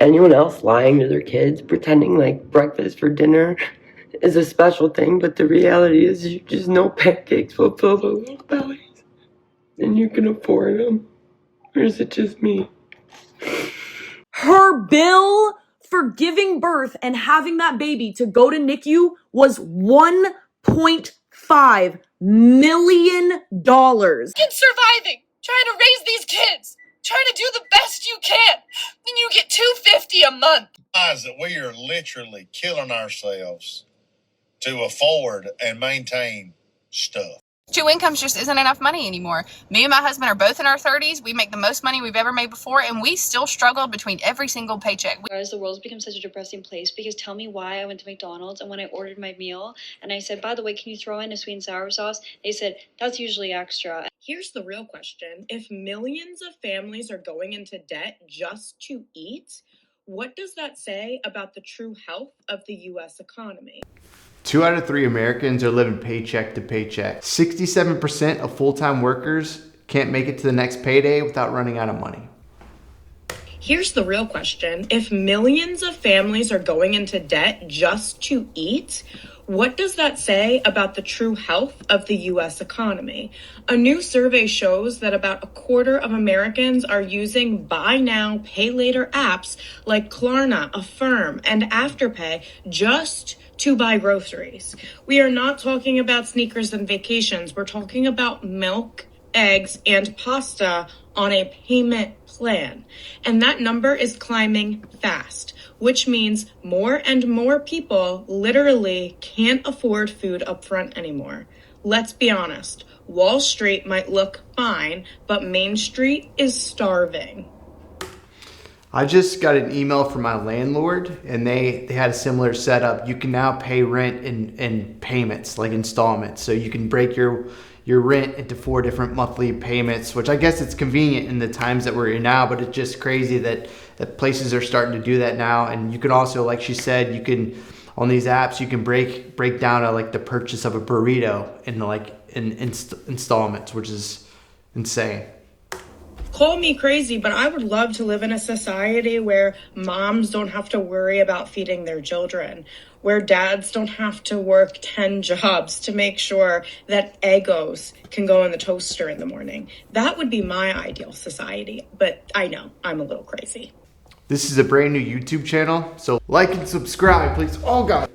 anyone else lying to their kids, pretending like breakfast for dinner is a special thing, but the reality is you just know pancakes will fill their little bellies, and you can afford them. Or is it just me? Her bill for giving birth and having that baby to go to NICU was $1.5 million. And surviving, trying to raise these kids, trying to do the best you can, and you get $250 a month. That we are literally killing ourselves to afford and maintain stuff. 2 incomes just isn't enough money anymore. Me and my husband are both in our 30s. We make the most money we've ever made before, and we still struggle between every single paycheck. Guys, the world's become such a depressing place because tell me why I went to McDonald's and when I ordered my meal and I said, by the way, can you throw in a sweet and sour sauce? They said, that's usually extra. Here's the real question. If millions of families are going into debt just to eat, what does that say about the true health of the U.S. economy? 2 out of 3 Americans are living paycheck to paycheck. 67% of full-time workers can't make it to the next payday without running out of money. Here's the real question. If millions of families are going into debt just to eat, what does that say about the true health of the U.S. economy? A new survey shows that about a quarter of Americans are using buy now, pay later apps like Klarna, Affirm, and Afterpay just to buy groceries. We are not talking about sneakers and vacations. We're talking about milk, eggs, and pasta on a payment plan. And that number is climbing fast, which means more and more people literally can't afford food up front anymore. Let's be honest, Wall Street might look fine, but Main Street is starving. I just got an email from my landlord and they had a similar setup. You can now pay rent in payments, like installments. So you can break your rent into 4 different monthly payments, which I guess it's convenient in the times that we're in now, but it's just crazy that places are starting to do that now. And you can also, like she said, you can, on these apps, you can break down like the purchase of a burrito in installments, which is insane. Call me crazy, but I would love to live in a society where moms don't have to worry about feeding their children, where dads don't have to work 10 jobs to make sure that Eggos can go in the toaster in the morning. That would be my ideal society, but I know I'm a little crazy. This is a brand new YouTube channel, so like and subscribe, please. Oh God.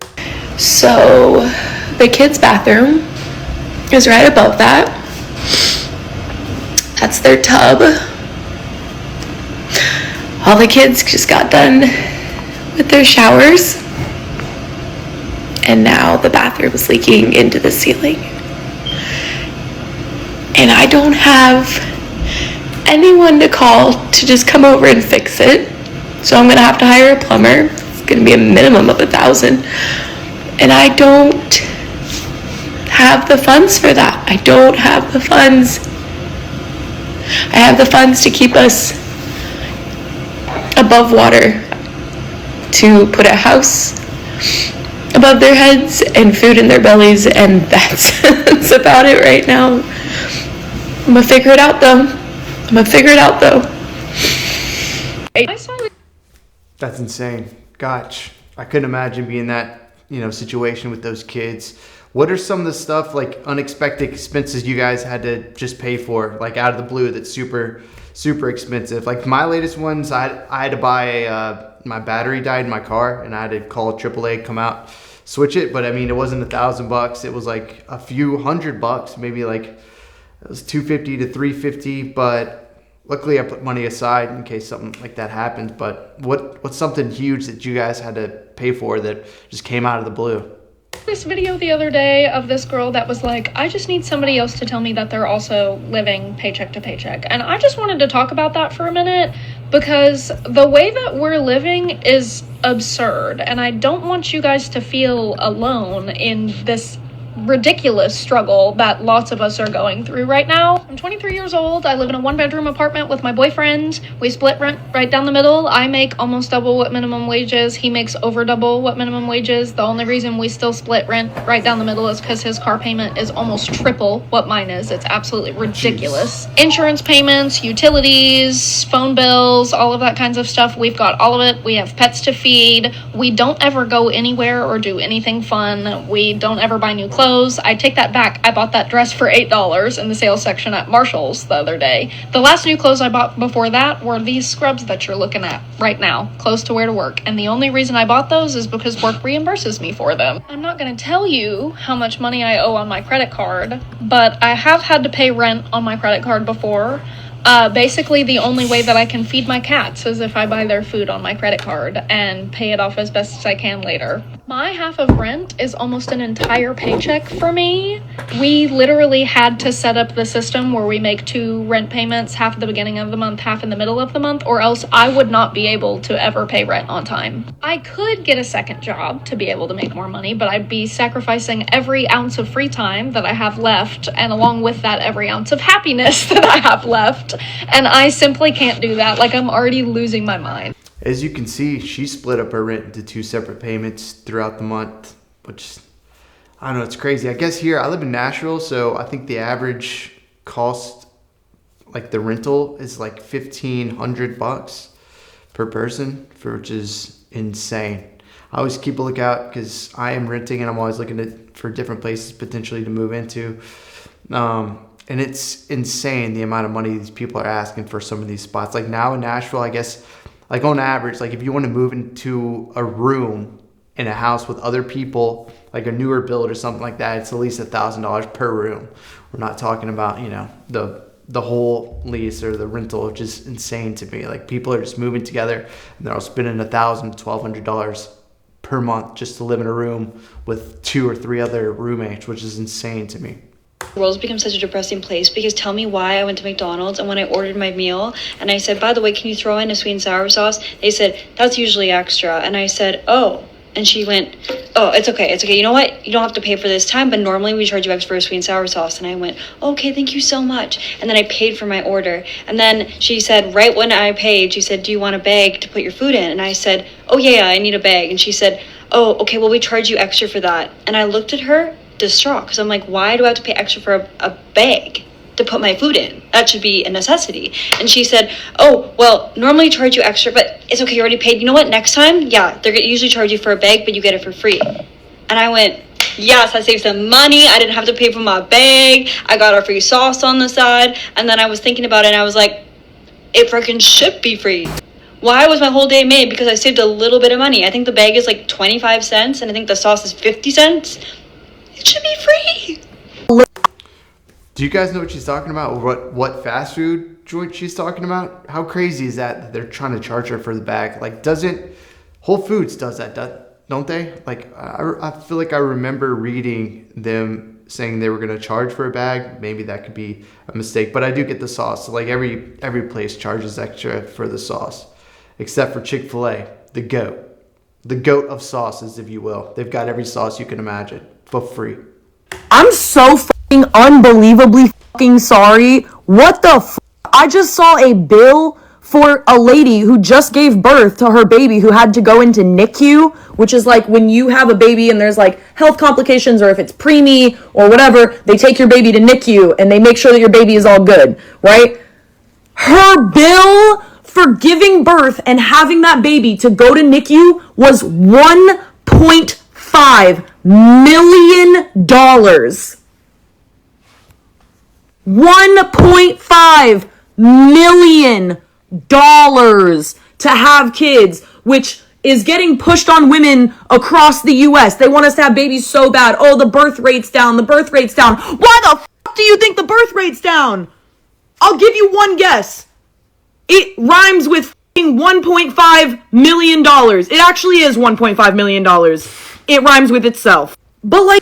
So the kids' bathroom is right above that. That's their tub. All the kids just got done with their showers. And now the bathroom is leaking into the ceiling. And I don't have anyone to call to just come over and fix it. So I'm gonna have to hire a plumber. It's gonna be a minimum of $1,000. And I don't have the funds for that. I don't have the funds. I have the funds to keep us above water, to put a house above their heads and food in their bellies, and that's about it right now. I'm gonna figure it out though. That's insane. Gosh, I couldn't imagine being in that, situation with those kids. What are some of the stuff, like unexpected expenses you guys had to just pay for, like out of the blue, that's super, super expensive? Like my latest ones, I had to buy my battery died in my car and I had to call AAA, come out, switch it. But I mean, it wasn't $1,000. It was like a few $100, maybe like it was $250 to $350. But luckily I put money aside in case something like that happens. But what's something huge that you guys had to pay for that just came out of the blue? This video the other day of this girl that was like, I just need somebody else to tell me that they're also living paycheck to paycheck. And I just wanted to talk about that for a minute because the way that we're living is absurd. And I don't want you guys to feel alone in this ridiculous struggle that lots of us are going through right now. I'm 23 years old. I live in a one-bedroom apartment with my boyfriend. We split rent right down the middle. I make almost double what minimum wage is. He makes over double what minimum wage is. The only reason we still split rent right down the middle is because his car payment is almost triple what mine is. It's absolutely ridiculous. Jeez. Insurance payments, utilities, phone bills, all of that kinds of stuff. We've got all of it. We have pets to feed. We don't ever go anywhere or do anything fun. We don't ever buy new clothes. I take that back. I bought that dress for $8 in the sales section at Marshall's the other day. The last new clothes I bought before that were these scrubs that you're looking at right now, clothes to wear to work. And the only reason I bought those is because work reimburses me for them. I'm not going to tell you how much money I owe on my credit card, but I have had to pay rent on my credit card before. Basically, the only way that I can feed my cats is if I buy their food on my credit card and pay it off as best as I can later. My half of rent is almost an entire paycheck for me. We literally had to set up the system where we make 2 rent payments, half at the beginning of the month, half in the middle of the month, or else I would not be able to ever pay rent on time. I could get a second job to be able to make more money, but I'd be sacrificing every ounce of free time that I have left, and along with that, every ounce of happiness that I have left. And I simply can't do that. Like, I'm already losing my mind. As you can see, she split up her rent into 2 separate payments throughout the month, which, I don't know, it's crazy. I guess here, I live in Nashville, so I think the average cost, like the rental, is like $1,500 per person, which is insane. I always keep a lookout because I am renting and I'm always looking for different places potentially to move into. And it's insane the amount of money these people are asking for some of these spots. Like now in Nashville, I guess, like on average, like if you want to move into a room in a house with other people, like a newer build or something like that, it's at least $1,000 per room. We're not talking about, you know, the whole lease or the rental, which is insane to me. Like people are just moving together and they're all spending $1,000 to $1,200 per month just to live in a room with 2 or 3 other roommates, which is insane to me. The world's become such a depressing place because tell me why I went to McDonald's and when I ordered my meal and I said, by the way, can you throw in a sweet and sour sauce? They said, that's usually extra. And I said, oh. And she went, oh, it's okay. You know what? You don't have to pay for this time, but normally we charge you extra for a sweet and sour sauce. And I went, okay, thank you so much. And then I paid for my order. And then she said, right when I paid, she said, do you want a bag to put your food in? And I said, oh, yeah, I need a bag. And she said, oh, okay, well, we charge you extra for that. And I looked at her distraught because I'm like, why do I have to pay extra for a bag to put my food in? That should be a necessity. And she said, oh, well, normally charge you extra, but it's okay, you already paid. You know what, next time, yeah, they're gonna usually charge you for a bag, but you get it for free. And I went, yes, I saved some money. I didn't have to pay for my bag. I got our free sauce on the side. And then I was thinking about it and I was like, it freaking should be free. Why was my whole day made? Because I saved a little bit of money. I think the bag is like 25 cents and I think the sauce is 50 cents. It should be free. Do you guys know what she's talking about? What fast food joint she's talking about? How crazy is that they're trying to charge her for the bag? Like, doesn't Whole Foods does that, don't they? Like, I feel like I remember reading them saying they were going to charge for a bag. Maybe that could be a mistake, but I do get the sauce. So like every place charges extra for the sauce, except for Chick-fil-A, the goat of sauces, if you will. They've got every sauce you can imagine for free. I'm so fucking unbelievably fucking sorry. What the f? I just saw a bill for a lady who just gave birth to her baby who had to go into NICU, which is like when you have a baby and there's like health complications or if it's preemie or whatever, they take your baby to NICU and they make sure that your baby is all good, right? Her bill for giving birth and having that baby to go to NICU was $1.5 million. $1.5 million to have kids, which is getting pushed on women across the U.S. They want us to have babies so bad. Oh, the birth rate's down. Why the do you think the birth rate's down? I'll give you one guess. It rhymes with $1.5 million. It actually is $1.5 million. It rhymes with itself. But like,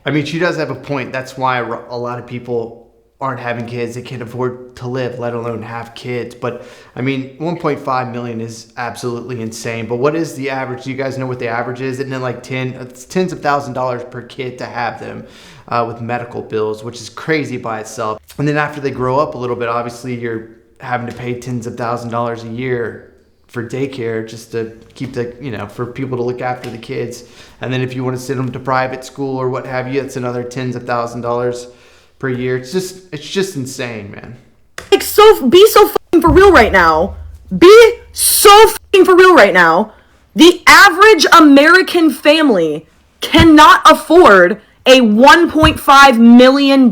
I mean, she does have a point. That's why a lot of people aren't having kids. They can't afford to live, let alone have kids. But I mean, 1.5 million is absolutely insane. But what is the average? Do you guys know what the average is? Isn't it like tens of $1,000s per kid to have them with medical bills, which is crazy by itself. And then after they grow up a little bit, obviously you're having to pay tens of $1,000s a year for daycare just to keep for people to look after the kids. And then if you want to send them to private school or what have you, it's another tens of $1,000s per year. It's just insane, man. Like, be so fucking for real right now. Be so fucking for real right now. The average American family cannot afford a $1.5 million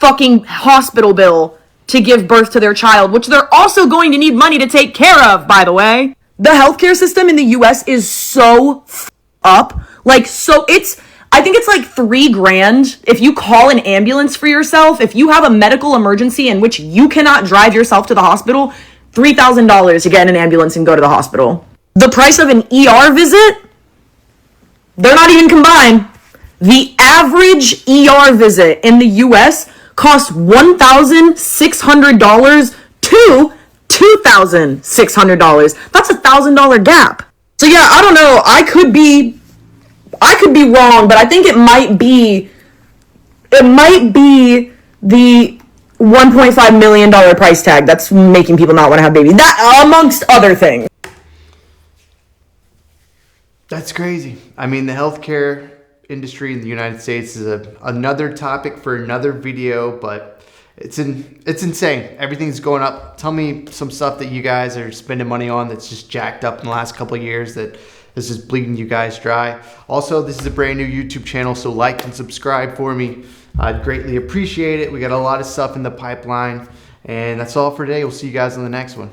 fucking hospital bill to give birth to their child, which they're also going to need money to take care of, by the way. The healthcare system in the US is so up. Like, I think it's like $3,000 if you call an ambulance for yourself. If you have a medical emergency in which you cannot drive yourself to the hospital, $3,000 to get in an ambulance and go to the hospital. The price of an ER visit, they're not even combined. The average ER visit in the US costs $1,600 to $2,600. That's $1,000 gap. So yeah, I don't know. I could be wrong, but I think it might be the $1.5 million price tag that's making people not want to have babies. That, amongst other things. That's crazy. I mean, the healthcare industry in the United States is another topic for another video, but it's insane. Everything's going up. Tell me some stuff that you guys are spending money on that's just jacked up in the last couple of years that is just bleeding you guys dry. Also, this is a brand new YouTube channel, so like and subscribe for me. I'd greatly appreciate it. We got a lot of stuff in the pipeline, and that's all for today. We'll see you guys on the next one.